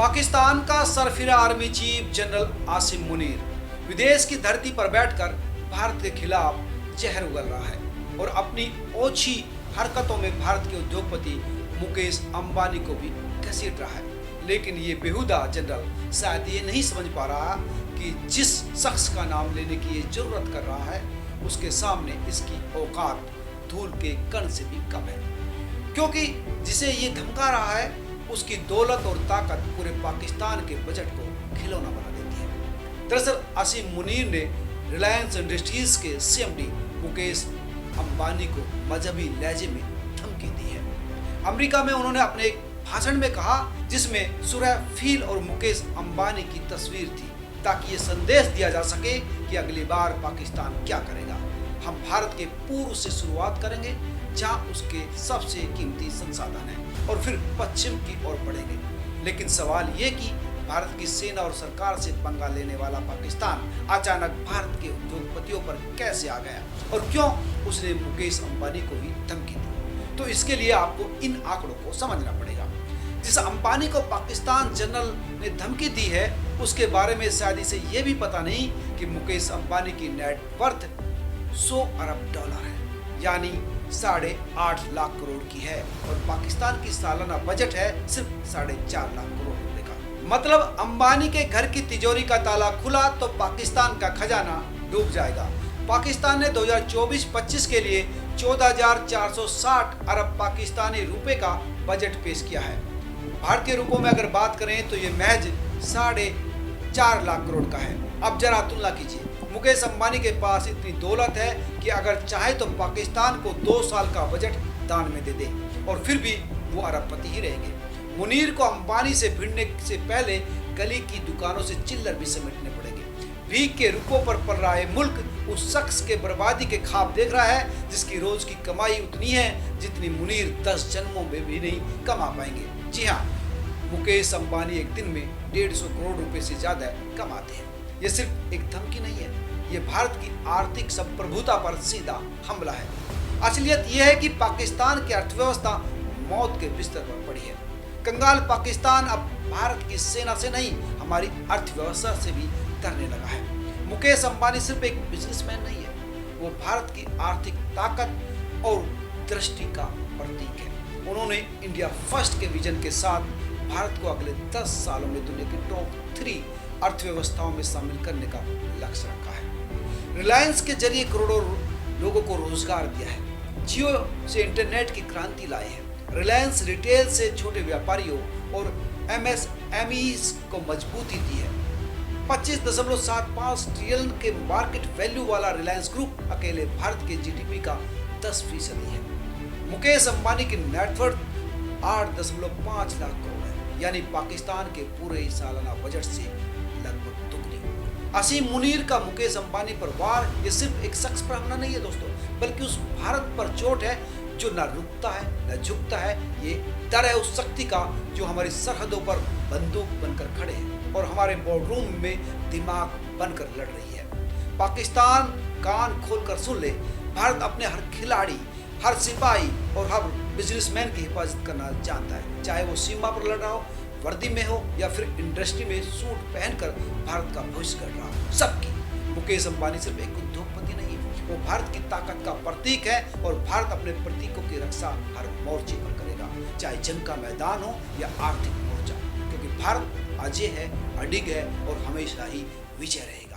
पाकिस्तान का Sarfira army chief general Asim Munir विदेश की धरती पर बैठकर भारत के खिलाफ जहर उगल रहा है और अपनी ओछी हरकतों में भारत के उद्योगपति मुकेश अंबानी को भी घसीट रहा है। लेकिन ये बेहुदा जनरल शायद ये नहीं समझ पा रहा कि जिस शख्स का नाम लेने की ये जरूरत कर रहा है उसके सामने इसकी औकात धूल के कण से भी कम है, क्योंकि जिसे ये धमका रहा है उसकी दौलत और ताकत पूरे पाकिस्तान के बजट को खिलौना बना देती है। दरअसल आसिम मुनीर ने रिलायंस इंडस्ट्रीज के सीएमडी मुकेश अंबानी को मजहबी लहजे में धमकी दी है। अमेरिका में उन्होंने अपने एक भाषण में कहा, जिसमें सूरह फील और मुकेश अंबानी की तस्वीर थी, ताकि ये संदेश दिया जा सके कि अगली बार पाकिस्तान क्या करेगा। हम भारत के पूर्व से शुरुआत करेंगे जहां उसके सबसे कीमती संसाधन हैं और फिर पश्चिम की ओर बढ़ेंगे। लेकिन सवाल ये कि भारत की सेना और सरकार से पंगा लेने वाला पाकिस्तान अचानक भारत के उद्योगपतियों पर कैसे आ गया और क्यों उसने मुकेश अंबानी को भी धमकी दी। तो इसके लिए आपको इन आंकड़ों को समझना पड़ेगा। जिस अंबानी को पाकिस्तान जनरल ने धमकी दी है उसके बारे में शायद इसे ये भी पता नहीं कि मुकेश अंबानी की नेट वर्थ 100 अरब डॉलर है, यानी 8.5 लाख करोड़ की है और पाकिस्तान की सालाना बजट है सिर्फ 4.5 लाख करोड़ रुपए का। मतलब अंबानी के घर की तिजोरी का ताला खुला तो पाकिस्तान का खजाना डूब जाएगा। पाकिस्तान ने 2024-25 के लिए 14,460 अरब पाकिस्तानी रुपए का बजट पेश किया है। भारतीय रुपयों में अगर बात करें तो ये महज 4.5 लाख करोड़ का है। अब जरा तुलना कीजिए, मुकेश अंबानी के पास इतनी दौलत है कि अगर चाहे तो पाकिस्तान को 2 साल का बजट दान में दे दे और फिर भी वो अरबपति ही रहेंगे। मुनीर को अंबानी से भिड़ने से पहले गली की दुकानों से चिल्लर भी समेटने पड़ेंगे। भीख के रुपयों पर पल रहा है मुल्क उस शख्स के बर्बादी के ख्वाब देख रहा है जिसकी रोज की कमाई उतनी है जितनी मुनीर 10 जन्मों में भी नहीं कमा पाएंगे। जी हाँ, मुकेश अंबानी एक दिन में 150 करोड़ रुपए से ज्यादा कमाते हैं। ये सिर्फ एक धमकी नहीं है, ये भारत की आर्थिक संप्रभुता पर सीधा हमला है। असलियत यह है कि पाकिस्तान की अर्थव्यवस्था मौत के बिस्तर पर पड़ी है। कंगाल पाकिस्तान अब भारत की सेना से नहीं, हमारी अर्थव्यवस्था से भी डरने लगा है। मुकेश अंबानी सिर्फ एक बिजनेसमैन नहीं है, वो भारत की आर्थिक ताकत और दृष्टि का प्रतीक है। उन्होंने इंडिया फर्स्ट के विजन के साथ भारत को अगले 10 सालों में दुनिया की टॉप 3 अर्थव्यवस्थाओं में शामिल करने का लक्ष्य रखा है। रिलायंस के जरिए करोड़ों लोगों को रोजगार दिया है। जियो से इंटरनेट की क्रांति लाई है। रिलायंस रिटेल से छोटे व्यापारियों और एमएसएमईज को मजबूती दी है। 25.75 ट्रिलियन के मार्केट वैल्यू वाला रिलायंस ग्रुप अकेले भारत के जीडीपी का 10% है। मुकेश अंबानी की नेटवर्थ 8.5 लाख करोड़ है, यानी पाकिस्तान के पूरे सालाना बजट से लगभग दुगनी। आसिम मुनीर का मुकेश अंबानी पर वार ये सिर्फ एक शख्स पर हमला नहीं है दोस्तों, बल्कि उस भारत पर चोट है जो न रुकता है न झुकता है। ये डर है उस शक्ति का जो हमारी सरहदों पर बंदूक बनकर खड़े हैं और हमारे बोर्डरूम में दिमाग बनकर लड़ रही है। पाकिस्तान कान खोलकर सुन ले, भारत अपने हर खिलाड़ी, हर सिपाही और हर बिजनेसमैन की हिफाजत करना जानता है, चाहे वो सीमा पर लड़ रहा हो, वर्दी में हो या फिर इंडस्ट्री में सूट पहनकर भारत का भविष्य कर रहा हो, सबकी। मुकेश अंबानी सिर्फ एक उद्योगपति नहीं है, वो भारत की ताकत का प्रतीक है और भारत अपने प्रतीकों की रक्षा हर मोर्चे पर करेगा, चाहे जंग का मैदान हो या आर्थिक मोर्चा, क्योंकि भारत अजय है, अडिग है और हमेशा ही विजय रहेगा।